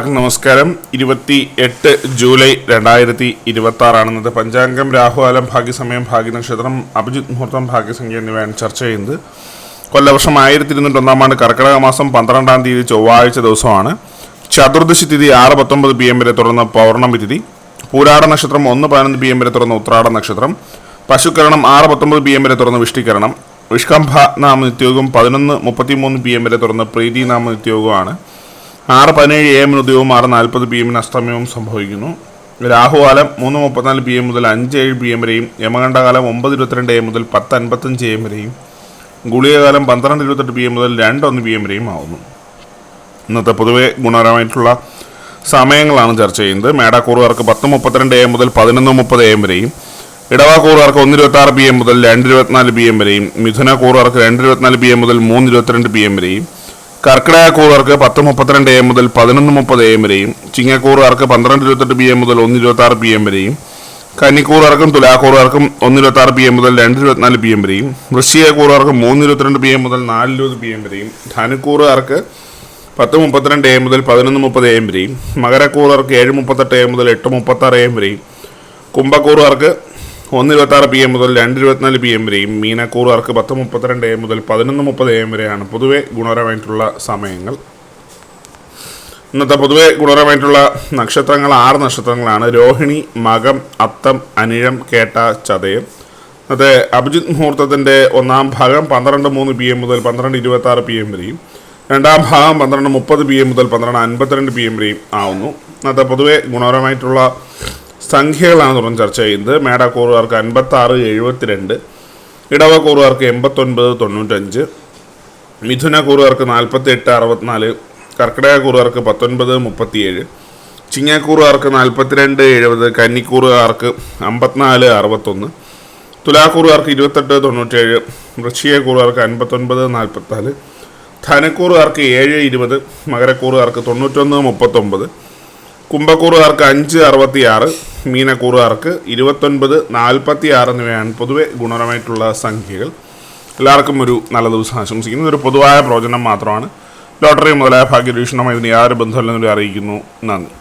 എല്ലാവർക്കും നമസ്കാരം. 28 ജൂലൈ 2026 ഇന്നത്തെ പഞ്ചാംഗം, രാഹുകാലം, ഭാഗ്യസമയം, ഭാഗ്യനക്ഷത്രം, അഭിജിത് മുഹൂർത്തം, ഭാഗ്യസംഖ്യ എന്നിവയാണ് ചർച്ച ചെയ്യുന്നത്. കൊല്ലവർഷം 1201 കർക്കിടക മാസം 12 തീയതി ചൊവ്വാഴ്ച ദിവസമാണ്. ചതുർദശി തിഥി 6:19 PM വരെ തുടർന്ന് പൗർണമി തിഥി. പൂരാട നക്ഷത്രം 1:11 PM വരെ തുടർന്ന് ഉത്രാട നക്ഷത്രം. പശുക്കരണം 6:19 PM വരെ തുടർന്ന് വിഷ്ടികരണം. വിഷ്കംഭ നാമ നിത്യയോഗം 11:33 PM വരെ തുടർന്ന് പ്രീതി നാമ നിത്യയോഗമാണ്. 6:17 AM ഉദയവും 6:40 PM അസ്തമയവും സംഭവിക്കുന്നു. രാഹുകാലം 3:34 PM മുതൽ 5:07 PM വരെയും, യമകണ്ഠകാലം 9:22 AM മുതൽ 10:55 AM വരെയും, ഗുളികകാലം 12:28 PM മുതൽ 2:01 PM വരെയും ആവുന്നു. ഇന്നത്തെ പൊതുവെ ഗുണപരമായിട്ടുള്ള സമയങ്ങളാണ് ചർച്ച ചെയ്യുന്നത്. മേടാക്കൂറുകാർക്ക് 10:32 AM മുതൽ 11:30 AM വരെയും, ഇടവാക്കൂറുകാർക്ക് 1:26 PM മുതൽ 2:24 PM വരെയും, മിഥുനക്കൂറുകാർക്ക് 2:24 PM മുതൽ 3:22 PM വരെയും, കർക്കിടകക്കൂറുകാർക്ക് 10:32 AM മുതൽ 11:30 AM വരെയും, ചിങ്ങക്കൂറുകാർക്ക് 12:28 PM മുതൽ 1:26 PM വരെയും, കന്നിക്കൂറുകാർക്കും തുലാക്കൂറുകാർക്കും 1:26 PM മുതൽ 2:24 PM വരെയും, വൃശ്ചികക്കൂറുകാർക്ക് 3:22 PM മുതൽ 4:20 PM വരെയും, ധനുക്കൂറുകാർക്ക് 10:32 AM മുതൽ 11:30 AM വരെയും, മകരക്കൂറുകാർക്ക് 7:38 AM മുതൽ 8:36 AM വരെയും, കുംഭക്കൂറുകാർക്ക് 1:26 PM മുതൽ 2:24 PM വരെയും, മീനക്കൂറുകാർക്ക് 10:32 AM മുതൽ 11:30 AM വരെയാണ് പൊതുവെ ഗുണപരമായിട്ടുള്ള സമയങ്ങൾ. ഇന്നത്തെ പൊതുവെ ഗുണപരമായിട്ടുള്ള നക്ഷത്രങ്ങൾ 6 നക്ഷത്രങ്ങളാണ്: രോഹിണി, മകം, അത്തം, അനിഴം, കേട്ട, ചതയം. ഇന്നത്തെ അഭിജിത് മുഹൂർത്തത്തിൻ്റെ ഒന്നാം ഭാഗം 12:03 PM മുതൽ 12:26 PM വരെയും, രണ്ടാം ഭാഗം 12:30 PM മുതൽ 12:52 PM വരെയും ആവുന്നു. ഇന്നത്തെ പൊതുവെ ഗുണപരമായിട്ടുള്ള സംഖ്യകളാണ് തുടർന്ന് ചർച്ച ചെയ്യുന്നത്. മേടാക്കൂറുകാർക്ക് 56-72, ഇടവക്കൂറുകാർക്ക് 89-95, മിഥുനക്കൂറുകാർക്ക് 48-64, കർക്കിടകക്കൂറുകാർക്ക് 19-37, ചിങ്ങക്കൂറുകാർക്ക് 42-70, കന്നിക്കൂറുകാർക്ക് 54-61, തുലാക്കൂറുകാർക്ക് 28-97, വൃശ്ചികക്കൂറുകാർക്ക് 59-44, ധനുക്കൂറുകാർക്ക് 7-20, മകരക്കൂറുകാർക്ക് 91-39, കുംഭക്കൂറുകാർക്ക് 5-66, മീനക്കൂറുകാർക്ക് 29-46 എന്നിവയാണ് പൊതുവെ ഗുണപരമായിട്ടുള്ള സംഖ്യകൾ. എല്ലാവർക്കും ഒരു നല്ല ദിവസം ആശംസിക്കുന്നു. ഇതൊരു പൊതുവായ പ്രവചനം മാത്രമാണ്. ലോട്ടറി മുതലായ ഭാഗ്യരീക്ഷണമായി ഇതിന് യാതൊരു ബന്ധമില്ലെന്നൊരു അറിയിക്കുന്നു. നന്ദി.